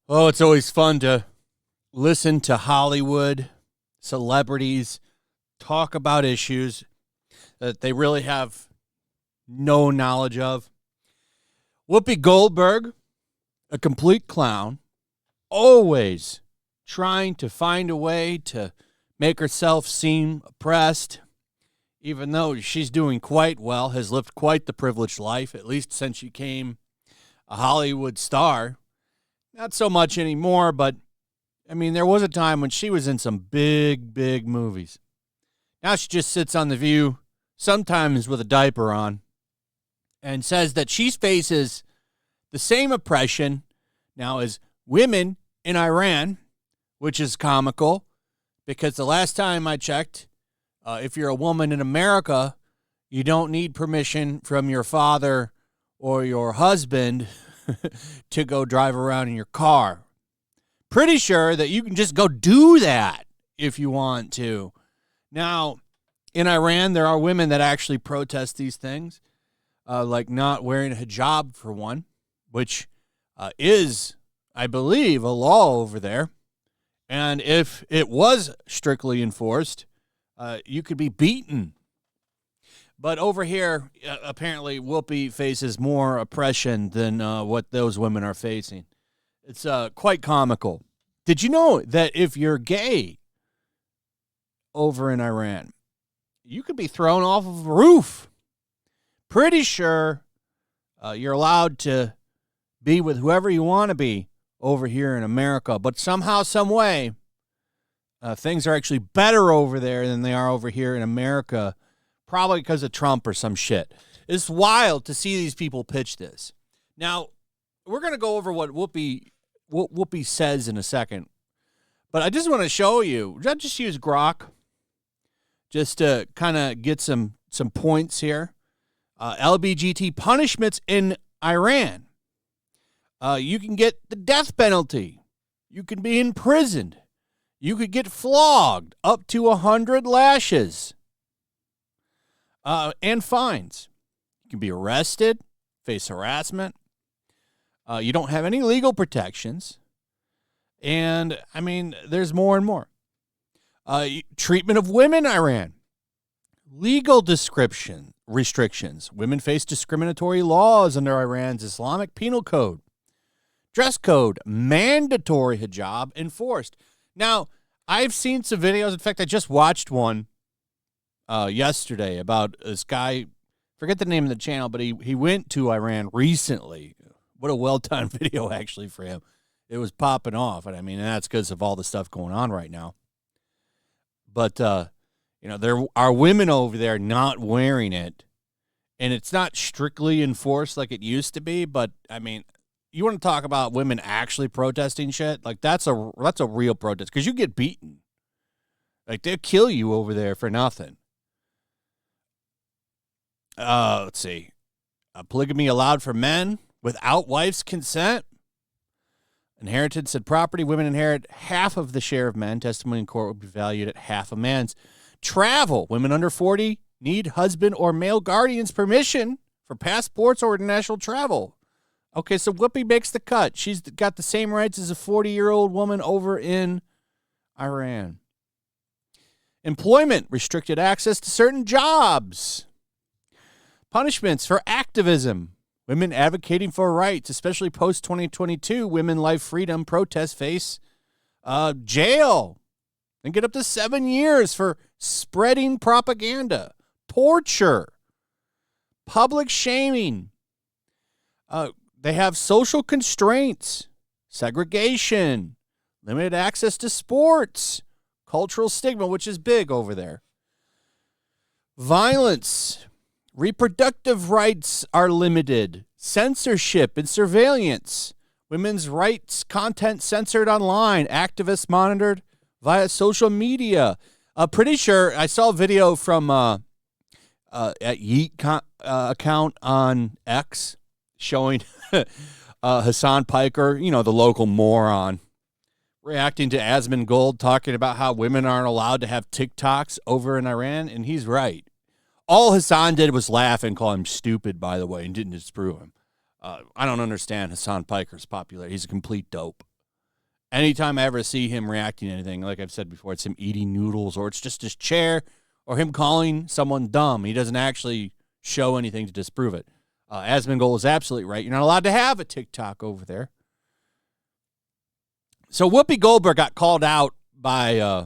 Oh, it's always fun to listen to Hollywood celebrities talk about issues that they really have no knowledge of. Whoopi Goldberg, a complete clown, always trying to find a way to make herself seem oppressed, even though she's doing quite well, has lived quite the privileged life, at least since she became a Hollywood star. Not so much anymore, but, I mean, there was a time when she was in some big, big movies. Now she just sits on The View, sometimes with a diaper on, and says that she faces the same oppression now as women in Iran, which is comical, because the last time I checked, if you're a woman in America, you don't need permission from your father or your husband to go drive around in your car. Pretty sure that you can just go do that if you want to. Now, in Iran, there are women that actually protest these things, like not wearing a hijab, for one, which is, I believe, a law over there. And if it was strictly enforced, you could be beaten. But over here, apparently, Whoopi faces more oppression than what those women are facing. It's quite comical. Did you know that if you're gay over in Iran, you could be thrown off of a roof? Pretty sure you're allowed to be with whoever you want to be over here in America. But somehow, some way, things are actually better over there than they are over here in America. Probably because of Trump or some shit. It's wild to see these people pitch this. Now, we're going to go over what Whoopi says in a second. But I just want to show you. I just use Grok just to kind of get some points here. LGBT punishments in Iran. You can get the death penalty. You can be imprisoned. You could get flogged up to 100 lashes. And fines. You can be arrested, face harassment. You don't have any legal protections. And, I mean, there's more and more. Treatment of women in Iran. Legal restrictions. Women face discriminatory laws under Iran's Islamic Penal Code. Dress code. Mandatory hijab enforced. Now, I've seen some videos. In fact, I just watched one yesterday about this guy, forget the name of the channel, but he went to Iran recently. What a well-timed video, actually, for him. It was popping off, and I mean, that's because of all the stuff going on right now. But, there are women over there not wearing it, and it's not strictly enforced like it used to be, but, I mean, you want to talk about women actually protesting shit? Like, that's a real protest, because you get beaten. Like, they'll kill you over there for nothing. Let's see. Polygamy allowed for men without wife's consent. Inheritance and property. Women inherit half of the share of men. Testimony in court will be valued at half a man's. Travel. Women under 40 need husband or male guardian's permission for passports or international travel. Okay, so Whoopi makes the cut. She's got the same rights as a 40-year-old woman over in Iran. Employment. Restricted access to certain jobs. Punishments for activism. Women advocating for rights, especially post-2022, women life freedom protests face jail and get up to 7 years for spreading propaganda, torture, public shaming. They have social constraints, segregation, limited access to sports, cultural stigma, which is big over there. Violence. Reproductive rights are limited. Censorship and surveillance. Women's rights content censored online. Activists monitored via social media. Pretty sure I saw a video from at Yeet account on X showing Hassan Piker, the local moron, reacting to Asmund Gold talking about how women aren't allowed to have TikToks over in Iran, and he's right. All Hassan did was laugh and call him stupid, by the way, and didn't disprove him. I don't understand Hassan Piker's popularity. He's a complete dope. Anytime I ever see him reacting to anything, like I've said before, it's him eating noodles, or it's just his chair, or him calling someone dumb. He doesn't actually show anything to disprove it. Asmongold is absolutely right. You're not allowed to have a TikTok over there. So Whoopi Goldberg got called out by a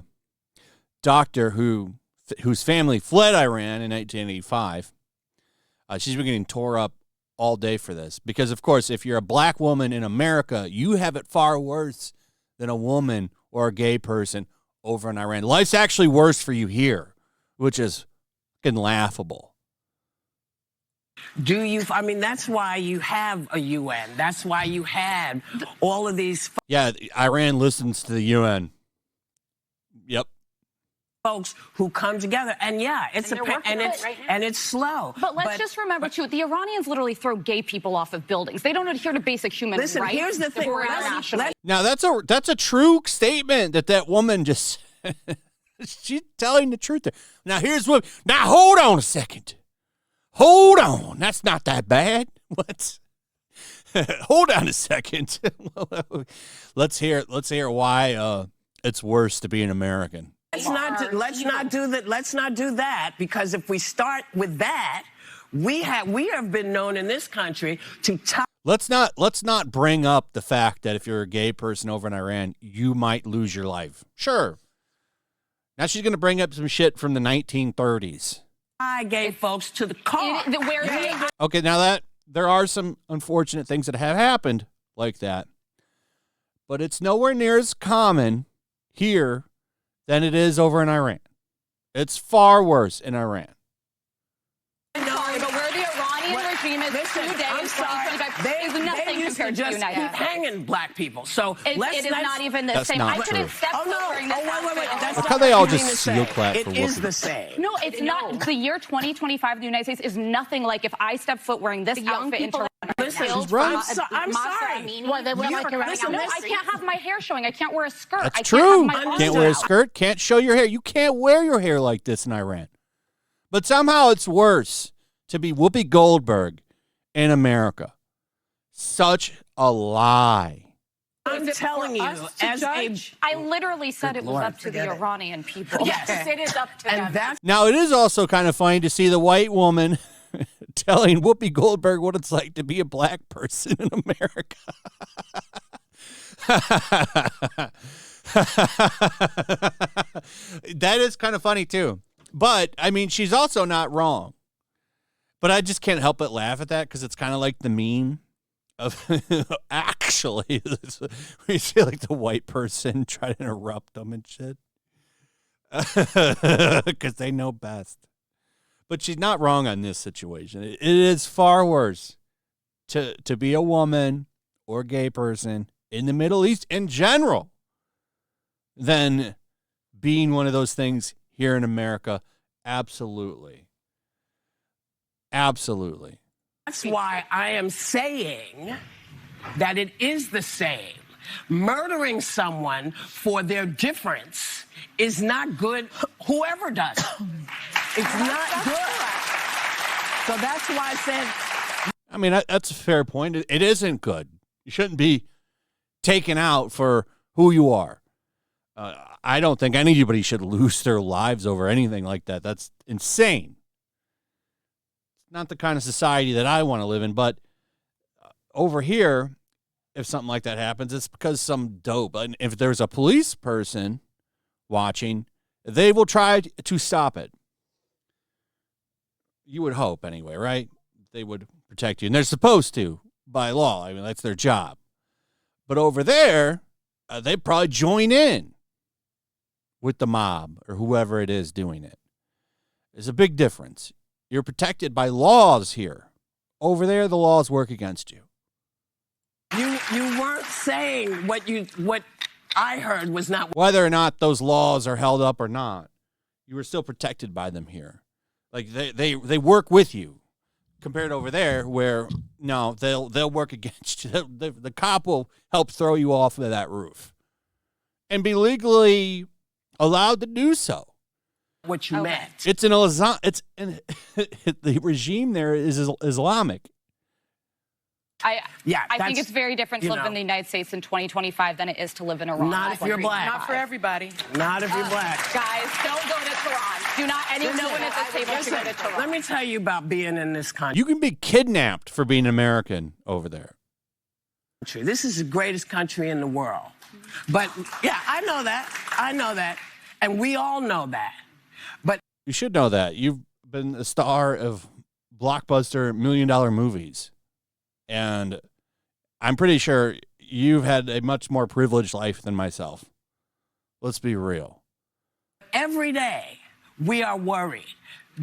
doctor whose family fled Iran in 1985. She's been getting tore up all day for this because, of course, if you're a black woman in America, you have it far worse than a woman or a gay person over in Iran. Life's actually worse for you here, which is fucking laughable. I mean, that's why you have a UN. That's why you had all of these. Yeah, Iran listens to the UN. Yep. Folks who come together, and yeah, it's and it's slow. But let's just remember too, the Iranians literally throw gay people off of buildings. They don't adhere to basic human rights. Listen, here's the thing. Now that's a true statement that woman just she's telling the truth there. Now here's what. Now hold on a second. Hold on. That's not that bad. What? Hold on a second. Let's hear why it's worse to be an American. Let's not do that, because if we start with that, we have been known in this country to Let's not bring up the fact that if you're a gay person over in Iran, you might lose your life. Sure. Now she's going to bring up some shit from the 1930s. Gay folks to the car. Okay, now that there are some unfortunate things that have happened like that, but it's nowhere near as common here than it is over in Iran. It's far worse in Iran. Sorry, but where the Iranian regime is today in 2025 is nothing compared to the United States. Keep hanging black people. So it is not even the same. I couldn't step during this. Look how they all just seal clap for Whoopi. It is the same. No, it's not. The year 2025 in the United States is nothing like if I step foot wearing this outfit into Listen, I'm sorry. Well, they wear like listen, no, I can't have my hair showing. I can't wear a skirt. That's I true. Can't have my can't wear a skirt. Can't show your hair. You can't wear your hair like this in Iran. But somehow it's worse to be Whoopi Goldberg in America. Such a lie. I'm telling you, I literally said it was up to the Iranian people. Yes, it is up to them. Now, it is also kind of funny to see the white woman telling Whoopi Goldberg what it's like to be a black person in America. That is kind of funny, too. But, I mean, she's also not wrong. But I just can't help but laugh at that because it's kind of like the meme of actually, we see like the white person try to interrupt them and shit because they know best. But she's not wrong on this situation. It is far worse to be a woman or a gay person in the Middle East in general than being one of those things here in America. Absolutely. Absolutely. That's why I am saying that it is the same. Murdering someone for their difference is not good, whoever does it. It's not good. So that's why I said... I mean, that's a fair point. It isn't good. You shouldn't be taken out for who you are. I don't think anybody should lose their lives over anything like that. That's insane. It's not the kind of society that I want to live in, but over here, if something like that happens, it's because some dope. And if there's a police person watching, they will try to stop it. You would hope anyway, right? They would protect you. And they're supposed to by law. I mean, that's their job. But over there, they probably join in with the mob or whoever it is doing it. There's a big difference. You're protected by laws here. Over there, the laws work against you. You weren't saying what I heard was not... Whether or not those laws are held up or not, you were still protected by them here. Like, they work with you. Compared over there, where, no, they'll work against you. The cop will help throw you off of that roof. And be legally allowed to do so. what you meant. It's the regime there is Islamic. I think it's very different to live in the United States in 2025 than it is to live in Iran. Not if you're black. Not for everybody. Not if you're black. Guys, don't go to Tehran. Do not anyone at this table to go to Tehran. Let me tell you about being in this country. You can be kidnapped for being American over there. This is the greatest country in the world. But, yeah, I know that. I know that. And we all know that. But you should know that. You've been a star of blockbuster $1 million movies. And I'm pretty sure you've had a much more privileged life than myself. Let's be real. every day we are worried.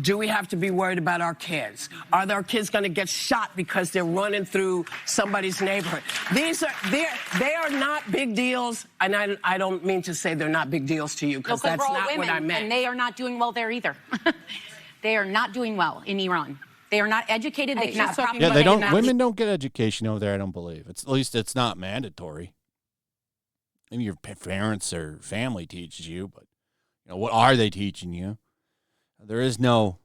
Do we have to be worried about our kids? Are our kids going to get shot because they're running through somebody's neighborhood? They are not big deals, and I don't mean to say they're not big deals to you, because that's not what I meant. And they are not doing well there either. They are not doing well in Iran. They are not educated. They cannot properly. Yeah, they don't. Women don't get education over there. I don't believe. At least it's not mandatory. Maybe your parents or family teaches you, but what are they teaching you? There's no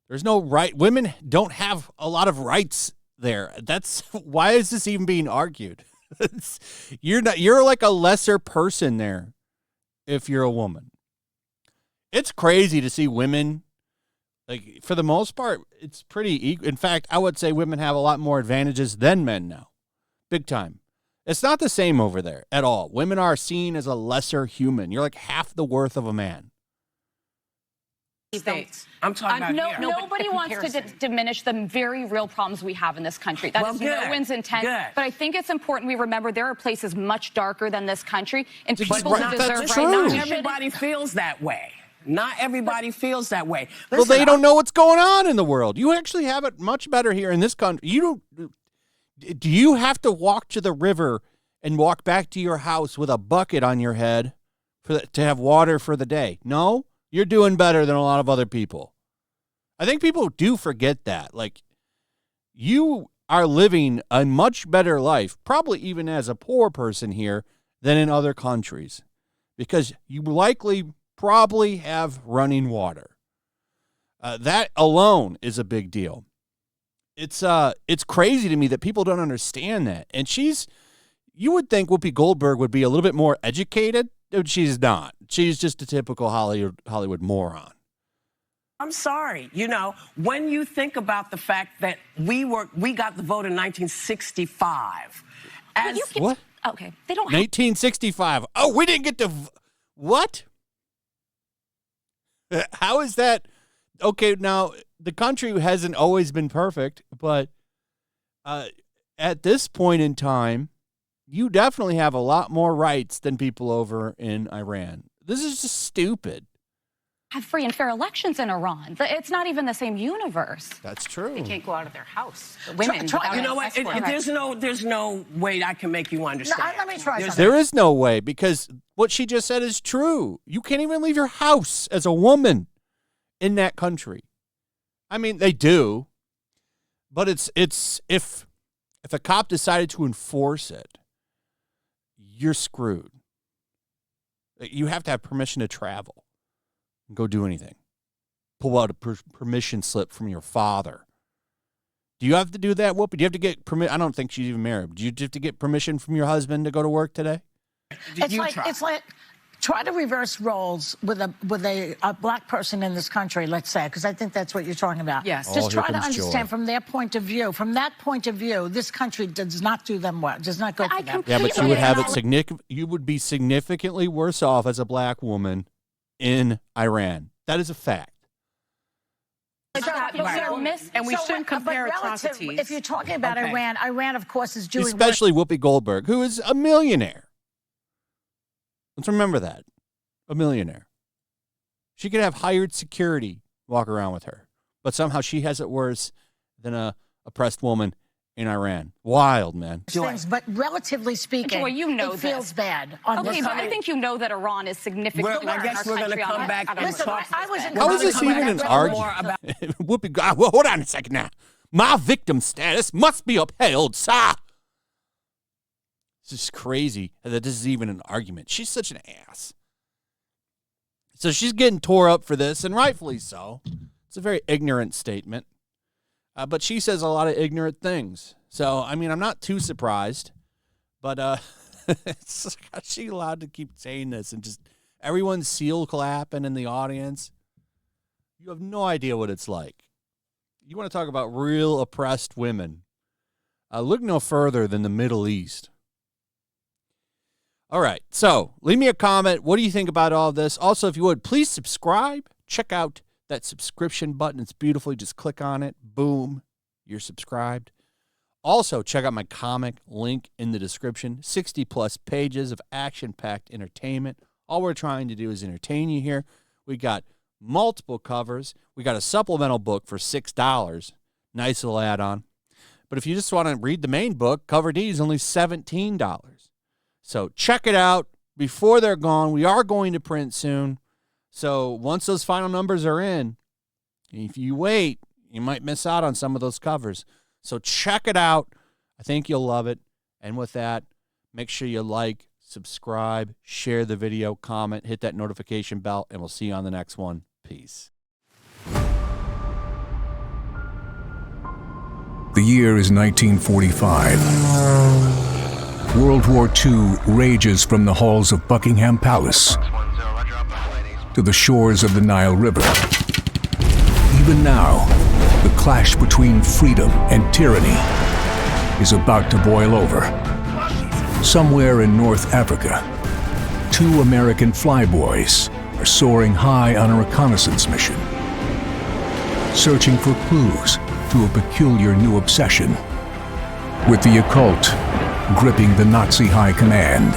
right. Women don't have a lot of rights there. That's why is this even being argued? You're like a lesser person there if you're a woman. It's crazy to see women, like, for the most part, it's pretty equal. In fact, I would say women have a lot more advantages than men now. Big time. It's not the same over there at all. Women are seen as a lesser human. You're like half the worth of a man. States. I'm talking about here. Nobody wants to diminish the very real problems we have in this country. That is no one's intent. But I think it's important we remember there are places much darker than this country, and people who deserve right. Not everybody feels that way. Not everybody feels that way. Listen, well, they don't know what's going on in the world. You actually have it much better here in this country. Do you have to walk to the river and walk back to your house with a bucket on your head to have water for the day? No, you're doing better than a lot of other people. I think people do forget that. Like, you are living a much better life, probably even as a poor person here, than in other countries, because you probably have running water. That alone is a big deal. It's crazy to me that people don't understand that. And you would think Whoopi Goldberg would be a little bit more educated. She's not. She's just a typical Hollywood moron. I'm sorry. When you think about the fact that we got the vote in 1965. What? Okay. They don't 1965. Oh, we didn't get to what? How is that? Okay, now, the country hasn't always been perfect, but at this point in time, you definitely have a lot more rights than people over in Iran. This is just stupid. Have free and fair elections in Iran. It's not even the same universe. That's true. They can't go out of their house. The women. You know what? There's no way I can make you understand. Let me try something. There is no way, because what she just said is true. You can't even leave your house as a woman in that country. I mean, they do, but it's if a cop decided to enforce it, you're screwed. You have to have permission to travel and go do anything. Pull out a permission slip from your father. Do you have to do that, Whoopi? Do you have to get permission? I don't think she's even married. Do you have to get permission from your husband to go to work today? It's like try to reverse roles with a black person in this country, let's say, because I think that's what you're talking about. Yes. Just try to understand from their point of view. From that point of view, this country does not do them well. Does not go for them. Yeah, but you would have you would be significantly worse off as a black woman in Iran. That is a fact. And we shouldn't compare atrocities. If you're talking about Iran, of course, is doing especially Whoopi Goldberg, who is a millionaire. Let's remember that. A millionaire. She could have hired security walk around with her, but somehow she has it worse than a oppressed woman in Iran. Wild, man. Things, but relatively speaking, it feels bad. Okay, but I think you know that Iran is significantly I guess we're going to come back and talk. How is this even an argument? Whoopi, hold on a second now. My victim status must be upheld, sir. It's just crazy that this is even an argument. She's such an ass. So she's getting tore up for this, and rightfully so. It's a very ignorant statement. But she says a lot of ignorant things. So, I mean, I'm not too surprised. But how's she allowed to keep saying this and just everyone's seal clapping in the audience? You have no idea what it's like. You want to talk about real oppressed women. Look no further than the Middle East. All right, so leave me a comment. What do you think about all of this? Also, if you would, please subscribe. Check out that subscription button. It's beautiful. You just click on it. Boom, you're subscribed. Also, check out my comic, link in the description. 60-plus pages of action-packed entertainment. All we're trying to do is entertain you here. We got multiple covers. We got a supplemental book for $6. Nice little add-on. But if you just want to read the main book, cover D is only $17. So check it out before they're gone. We are going to print soon. So once those final numbers are in, if you wait, you might miss out on some of those covers. So check it out. I think you'll love it. And with that, make sure you like, subscribe, share the video, comment, hit that notification bell, and we'll see you on the next one. Peace. The year is 1945. World War II rages from the halls of Buckingham Palace to the shores of the Nile River. Even now, the clash between freedom and tyranny is about to boil over. Somewhere in North Africa, 2 American flyboys are soaring high on a reconnaissance mission, searching for clues to a peculiar new obsession with the occult gripping the Nazi high command.